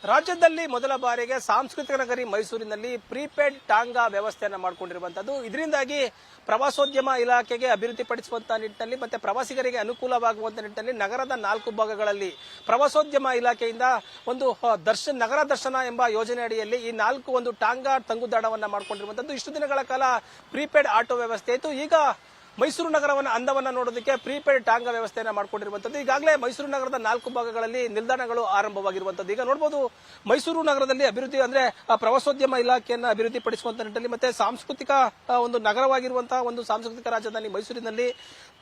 ರಾಜ್ಯದಲ್ಲಿ ಮೊದಲ ಬಾರಿಗೆ ಸಾಂಸ್ಕೃತಿಕ ನಗರಿ ಮೈಸೂರಿನಲ್ಲಿ ಪ್ರೀಪೇಡ್ ಟಾಂಗಾ ವ್ಯವಸ್ಥೆಯನ್ನು ಮಾಡಿಕೊಂಡಿರುವಂತದ್ದು. ಇದರಿಂದಾಗಿ ಪ್ರವಾಸೋದ್ಯಮ ಇಲಾಖೆಗೆ ಅಭಿವೃದ್ಧಿಪಡಿಸುವಂತಹ ನಿಟ್ಟಿನಲ್ಲಿ ಮತ್ತೆ ಪ್ರವಾಸಿಗರಿಗೆ ಅನುಕೂಲವಾಗುವಂತ ನಿಟ್ಟಿನಲ್ಲಿ ನಗರದ 4 ಭಾಗಗಳಲ್ಲಿ ಪ್ರವಾಸೋದ್ಯಮ ಇಲಾಖೆಯಿಂದ ಒಂದು ನಗರ ದರ್ಶನ ಎಂಬ ಯೋಜನೆ ಅಡಿಯಲ್ಲಿ ಈ 4 ಒಂದು ಟಾಂಗಾ ತಂಗುದಾಣವನ್ನ ಮಾಡಿಕೊಂಡಿರುವಂತದ್ದು. ಇಷ್ಟು ದಿನಗಳ ಕಾಲ ಪ್ರೀಪೇಡ್ ಆಟೋ ವ್ಯವಸ್ಥೆ ಇತ್ತು. ಈಗ ಮೈಸೂರು ನಗರವನ್ನ ಅಂದವನ್ನ ನೋಡೋದಕ್ಕೆ ಪ್ರೀಪೇಡ್ ಟಾಂಗಾ ವ್ಯವಸ್ಥೆಯನ್ನ ಮಾಡಿಕೊಂಡಿರುವಂತದ್ದು. ಈಗಾಗಲೇ ಮೈಸೂರು ನಗರದ 4 ಭಾಗಗಳಲ್ಲಿ ನಿಲ್ದಾಣಗಳು ಆರಂಭವಾಗಿರುವಂತದ್ದು. ಈಗ ನೋಡಬಹುದು ಮೈಸೂರು ನಗರದಲ್ಲಿ ಅಭಿವೃದ್ಧಿ ಅಂದ್ರೆ ಪ್ರವಾಸೋದ್ಯಮ ಇಲಾಖೆಯನ್ನ ಅಭಿವೃದ್ಧಿ ಪಡಿಸುವಂತ ನಿಟ್ಟಿನಲ್ಲಿ ಮತ್ತೆ ಸಾಂಸ್ಕೃತಿಕ ಒಂದು ನಗರವಾಗಿರುವಂತಹ ಒಂದು ಸಾಂಸ್ಕೃತಿಕ ರಾಜಧಾನಿ ಮೈಸೂರಿನಲ್ಲಿ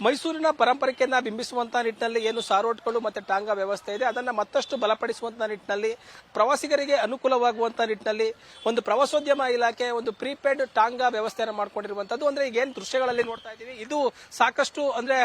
ಮೈಸೂರಿನ ಪರಂಪರೆಯನ್ನ ಬಿಂಬಿಸುವಂತಹ ನಿಟ್ಟಿನಲ್ಲಿ ಏನು ಸಾರೋಟ್ಗಳು ಮತ್ತೆ ಟಾಂಗಾ ವ್ಯವಸ್ಥೆ ಇದೆ ಅದನ್ನ ಮತ್ತಷ್ಟು ಬಲಪಡಿಸುವಂತಹ ನಿಟ್ಟಿನಲ್ಲಿ ಪ್ರವಾಸಿಗರಿಗೆ ಅನುಕೂಲವಾಗುವಂತಹ ನಿಟ್ಟಿನಲ್ಲಿ ಒಂದು ಪ್ರವಾಸೋದ್ಯಮ ಇಲಾಖೆ ಒಂದು ಪ್ರೀಪೇಡ್ ಟಾಂಗಾ ವ್ಯವಸ್ಥೆಯನ್ನು ಮಾಡಿಕೊಂಡಿರುವಂತದ್ದು. ಅಂದ್ರೆ ಈಗ ಏನ್ ದೃಶ್ಯಗಳಲ್ಲಿ ನೋಡ್ತಾ ಇದ್ದೀವಿ ಇದು ಸಾಕಷ್ಟು ಅಂದ್ರೆ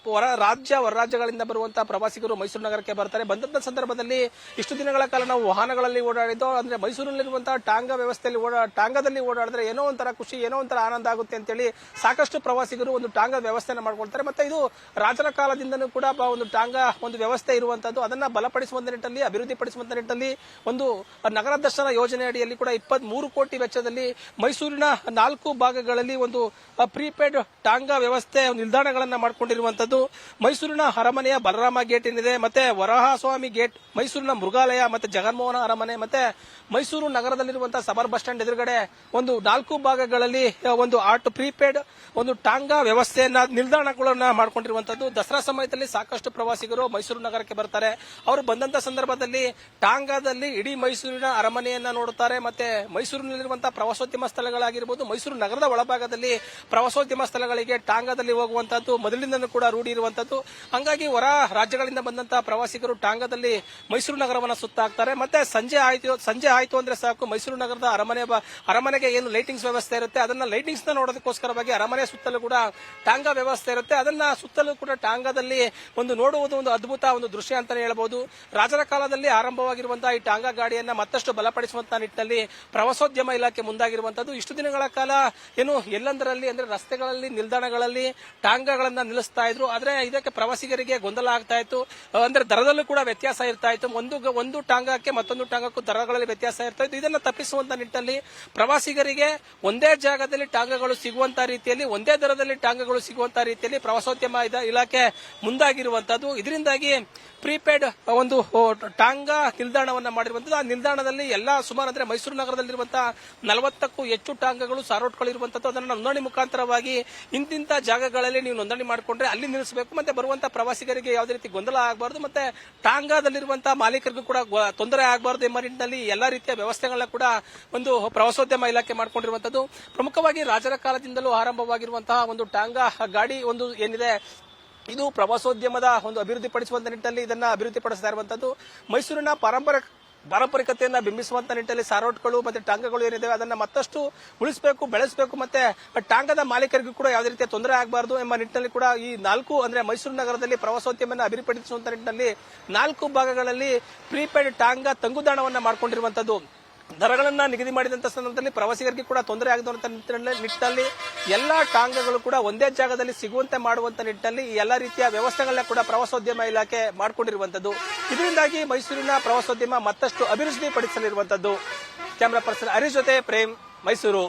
ಹೊರ ರಾಜ್ಯಗಳಿಂದ ಬರುವಂತಹ ಪ್ರವಾಸಿಗರು ಮೈಸೂರು ನಗರಕ್ಕೆ ಬರ್ತಾರೆ. ಬಂದಂತ ಸಂದರ್ಭದಲ್ಲಿ ಇಷ್ಟು ದಿನಗಳ ಕಾಲ ನಾವು ವಾಹನಗಳಲ್ಲಿ ಓಡಾಡಿದ್ದು ಅಂದ್ರೆ ಮೈಸೂರಿನಲ್ಲಿರುವಂತಹ ಟಾಂಗಾ ವ್ಯವಸ್ಥೆಯಲ್ಲಿ ಟಾಂಗಾದಲ್ಲಿ ಓಡಾಡಿದ್ರೆ ಏನೋ ಒಂಥರ ಖುಷಿ ಏನೋ ಒಂಥರ ಆನಂದ ಆಗುತ್ತೆ ಅಂತೇಳಿ ಸಾಕಷ್ಟು ಪ್ರವಾಸಿಗರು ಒಂದು ಟಾಂಗಾ ವ್ಯವಸ್ಥೆಯನ್ನು ಮಾಡ್ಕೊಳ್ತಾರೆ. ಮತ್ತೆ ಇದು ರಾಜರ ಕಾಲದಿಂದನೂ ಕೂಡ ಒಂದು ಟಾಂಗಾ ಒಂದು ವ್ಯವಸ್ಥೆ ಇರುವಂತದ್ದು. ಅದನ್ನ ಬಲಪಡಿಸುವಂತ ನಿಟ್ಟಿನಲ್ಲಿ ಅಭಿವೃದ್ಧಿ ಪಡಿಸುವಂತ ನಿಟ್ಟಿನಲ್ಲಿ ಒಂದು ನಗರ ದರ್ಶನ ಯೋಜನೆ ಅಡಿಯಲ್ಲಿ ಕೂಡ 23 ಕೋಟಿ ವೆಚ್ಚದಲ್ಲಿ ಮೈಸೂರಿನ 4 ಭಾಗಗಳಲ್ಲಿ ಒಂದು ಪ್ರೀಪೇಡ್ ಟಾಂಗಾ ವ್ಯವಸ್ಥೆ ನಿಲ್ದಾಣಗಳನ್ನ ಮಾಡಿಕೊಂಡಿರುವಂತದ್ದು. ಮೈಸೂರಿನ ಅರಮನೆಯ ಬಲರಾಮ ಗೇಟ್ ಏನಿದೆ ಮತ್ತೆ ವರಹಸ್ವಾಮಿ ಗೇಟ್, ಮೈಸೂರಿನ ಮೃಗಾಲಯ ಮತ್ತೆ ಜಗನ್ಮೋಹನ ಅರಮನೆ ಮತ್ತೆ ಮೈಸೂರು ನಗರದಲ್ಲಿರುವಂತಹ ಸಬರ್ ಬಸ್ ಸ್ಟ್ಯಾಂಡ್ ಎದುರುಗಡೆ ಒಂದು 4 ಭಾಗಗಳಲ್ಲಿ ಒಂದು ಪ್ರೀಪೇಡ್ ಒಂದು ಟಾಂಗಾ ವ್ಯವಸ್ಥೆಯನ್ನ ನಿಲ್ದಾಣಗಳನ್ನ ಮಾಡಿಕೊಂಡಿರುವಂತದ್ದು. ದಸರಾ ಸಮಯದಲ್ಲಿ ಸಾಕಷ್ಟು ಪ್ರವಾಸಿಗರು ಮೈಸೂರು ನಗರಕ್ಕೆ ಬರ್ತಾರೆ. ಅವರು ಬಂದಂತ ಸಂದರ್ಭದಲ್ಲಿ ಟಾಂಗಾದಲ್ಲಿ ಇಡೀ ಮೈಸೂರಿನ ಅರಮನೆಯನ್ನ ನೋಡುತ್ತಾರೆ. ಮತ್ತೆ ಮೈಸೂರಿನಲ್ಲಿರುವಂತಹ ಪ್ರವಾಸೋದ್ಯಮ ಸ್ಥಳಗಳಾಗಿರ್ಬೋದು, ಮೈಸೂರು ನಗರದ ಒಳಭಾಗದಲ್ಲಿ ಪ್ರವಾಸೋದ್ಯಮ ಸ್ಥಳಗಳಿಗೆ ಟಾಂಗಾದಲ್ಲಿ ಹೋಗುವಂತದ್ದು ಮೊದಲಿನಿಂದಲೂ ಕೂಡ ರೂಢಿ ಇರುವಂತದ್ದು. ಹಂಗಾಗಿ ಹೊರ ರಾಜ್ಯಗಳಿಂದ ಬಂದಂತಹ ಪ್ರವಾಸಿಗರು ಟಾಂಗಾದಲ್ಲಿ ಮೈಸೂರು ನಗರವನ್ನ ಸುತ್ತಾಕ್ತಾರೆ. ಮತ್ತೆ ಸಂಜೆ ಆಯ್ತು ಅಂದ್ರೆ ಸಾಕು ಮೈಸೂರು ನಗರದ ಅರಮನೆಗೆ ಏನು ಲೈಟಿಂಗ್ಸ್ ವ್ಯವಸ್ಥೆ ಇರುತ್ತೆ ಅದನ್ನ ಲೈಟಿಂಗ್ಸ್ ನ ನೋಡೋದಕ್ಕೋಸ್ಕರವಾಗಿ ಅರಮನೆ ಸುತ್ತಲೂ ಕೂಡ ಟಾಂಗಾ ವ್ಯವಸ್ಥೆ ಇರುತ್ತೆ. ಅದನ್ನ ಸುತ್ತಲೂ ಕೂಡ ಟಾಂಗಾದಲ್ಲಿ ಒಂದು ನೋಡುವುದು ಒಂದು ಅದ್ಭುತ ಒಂದು ದೃಶ್ಯ ಅಂತಾನೆ ಹೇಳಬಹುದು. ರಾಜರ ಕಾಲದಲ್ಲಿ ಆರಂಭವಾಗಿರುವಂತಹ ಈ ಟಾಂಗಾ ಗಾಡಿಯನ್ನ ಮತ್ತಷ್ಟು ಬಲಪಡಿಸುವಂತಹ ನಿಟ್ಟಿನಲ್ಲಿ ಪ್ರವಾಸೋದ್ಯಮ ಇಲಾಖೆ ಮುಂದಾಗಿರುವಂತದ್ದು. ಇಷ್ಟು ದಿನಗಳ ಕಾಲ ಏನು ಎಲ್ಲಂದರಲ್ಲಿ ಅಂದ್ರೆ ರಸ್ತೆಗಳಲ್ಲಿ ನಿಲ್ದಾಣಗಳಲ್ಲಿ ಟಾಂಗಾಗಳನ್ನ ನಿಲ್ಲಿಸ್ತಾ ಇದ್ರು. ಆದ್ರೆ ಇದಕ್ಕೆ ಪ್ರವಾಸಿಗರಿಗೆ ಗೊಂದಲ ಆಗ್ತಾ ಇತ್ತು. ಅಂದ್ರೆ ದರದಲ್ಲೂ ಕೂಡ ವ್ಯತ್ಯಾಸ ಇರ್ತಾ ಇತ್ತು. ಒಂದು ಟಾಂಗಾಕ್ಕೆ ಮತ್ತೊಂದು ಟಾಂಗಾಕ್ಕೂ ದರಗಳಲ್ಲಿ ವ್ಯತ್ಯಾಸ ಇರ್ತಾ ಇತ್ತು. ಇದನ್ನ ತಪ್ಪಿಸುವಂತ ನಿಟ್ಟಿನಲ್ಲಿ ಪ್ರವಾಸಿಗರಿಗೆ ಒಂದೇ ಜಾಗದಲ್ಲಿ ಟಾಂಗಾಗಳು ಸಿಗುವಂತ ರೀತಿಯಲ್ಲಿ ಒಂದೇ ದರದಲ್ಲಿ ಟಾಂಗಾಗಳು ಸಿಗುವಂತ ರೀತಿಯಲ್ಲಿ ಪ್ರವಾಸೋದ್ಯಮ ಇಲಾಖೆ ಮುಂದಾಗಿರುವಂತದ್ದು. ಇದರಿಂದಾಗಿ ಪ್ರೀಪೇಡ್ ಒಂದು ಟಾಂಗಾ ನಿಲ್ದಾಣವನ್ನ ಮಾಡಿರುವಂತದ್ದು. ಆ ನಿಲ್ದಾಣದಲ್ಲಿ ಎಲ್ಲಾ ಸುಮಾರು ಅಂದ್ರೆ ಮೈಸೂರು ನಗರದಲ್ಲಿರುವಂತಹ 40ಕ್ಕೂ ಹೆಚ್ಚು ಟಾಂಗಾಗಳು ಸಾರೋಟ್ಗಳು ಇರುವಂತದ್ದು. ಅದನ್ನು ನೋಂದಣಿ ಮುಖಾಂತರವಾಗಿ ಇಂತಿಂತ ಜಾಗಗಳಲ್ಲಿ ನೀವು ನೋಂದಣಿ ಮಾಡಿಕೊಂಡ್ರೆ ಅಲ್ಲಿ ನಿಲ್ಲಿಸಬೇಕು. ಮತ್ತೆ ಬರುವಂತಹ ಪ್ರವಾಸಿಗರಿಗೆ ಯಾವುದೇ ರೀತಿ ಗೊಂದಲ ಆಗಬಾರದು, ಮತ್ತೆ ಟಾಂಗಾದಲ್ಲಿರುವಂತಹ ಮಾಲೀಕರಿಗೂ ಕೂಡ ತೊಂದರೆ ಆಗಬಾರದು ಎಂಬ ನಿಟ್ಟಿನಲ್ಲಿ ಎಲ್ಲಾ ರೀತಿಯ ವ್ಯವಸ್ಥೆಗಳನ್ನ ಕೂಡ ಒಂದು ಪ್ರವಾಸೋದ್ಯಮ ಇಲಾಖೆ ಮಾಡಿಕೊಂಡಿರುವಂತದ್ದು. ಪ್ರಮುಖವಾಗಿ ರಾಜರ ಕಾಲದಿಂದಲೂ ಆರಂಭವಾಗಿರುವಂತಹ ಒಂದು ಟಾಂಗಾ ಗಾಡಿ ಒಂದು ಏನಿದೆ ಇದು ಪ್ರವಾಸೋದ್ಯಮದ ಒಂದು ಅಭಿವೃದ್ಧಿ ಪಡಿಸುವಂತ ನಿಟ್ಟಿನಲ್ಲಿ ಇದನ್ನ ಅಭಿವೃದ್ಧಿ ಪಡಿಸ್ತಾ ಇರುವಂತದ್ದು. ಮೈಸೂರಿನ ಪಾರಂಪರಿಕತೆಯನ್ನ ಬಿಂಬಿಸುವಂತ ನಿಟ್ಟಿನಲ್ಲಿ ಸಾರೋಟ್ಗಳು ಮತ್ತೆ ಟಾಂಗಾಗಳು ಏನಿದೆ ಅದನ್ನ ಮತ್ತಷ್ಟು ಉಳಿಸಬೇಕು, ಬೆಳೆಸಬೇಕು. ಮತ್ತೆ ಟಾಂಗಾದ ಮಾಲೀಕರಿಗೂ ಕೂಡ ಯಾವುದೇ ರೀತಿಯ ತೊಂದರೆ ಆಗಬಾರದು ಎಂಬ ನಿಟ್ಟಿನಲ್ಲಿ ಕೂಡ ಈ 4 ಅಂದ್ರೆ ಮೈಸೂರು ನಗರದಲ್ಲಿ ಪ್ರವಾಸೋದ್ಯಮವನ್ನು ಅಭಿವೃದ್ಧಿಪಡಿಸುವಂತ ನಿಟ್ಟಿನಲ್ಲಿ 4 ಭಾಗಗಳಲ್ಲಿ ಪ್ರೀಪೇಡ್ ಟಾಂಗಾ ತಂಗುದಾಣವನ್ನ ಮಾಡಿಕೊಂಡಿರುವಂತದ್ದು. ದರಗಳನ್ನ ನಿಗದಿ ಮಾಡಿದಂತ ಸಂದರ್ಭದಲ್ಲಿ ಪ್ರವಾಸಿಗರಿಗೆ ಕೂಡ ತೊಂದರೆ ಆಗದಂತ ನಿಟ್ಟಿನಲ್ಲಿ ಎಲ್ಲಾ ಟಾಂಗಾಗಳು ಕೂಡ ಒಂದೇ ಜಾಗದಲ್ಲಿ ಸಿಗುವಂತೆ ಮಾಡುವಂತ ನಿಟ್ಟಿನಲ್ಲಿ ಎಲ್ಲಾ ರೀತಿಯ ವ್ಯವಸ್ಥೆಗಳನ್ನ ಕೂಡ ಪ್ರವಾಸೋದ್ಯಮ ಇಲಾಖೆ ಮಾಡಿಕೊಂಡಿರುವಂತದ್ದು. ಇದರಿಂದಾಗಿ ಮೈಸೂರಿನ ಪ್ರವಾಸೋದ್ಯಮ ಮತ್ತಷ್ಟು ಅಭಿವೃದ್ಧಿ ಪಡಿಸಲಿರುವಂತದ್ದು. ಕ್ಯಾಮರಾ ಪರ್ಸನ್ ಹರೀಶ್ ಜೊತೆ ಪ್ರೇಮ್, ಮೈಸೂರು.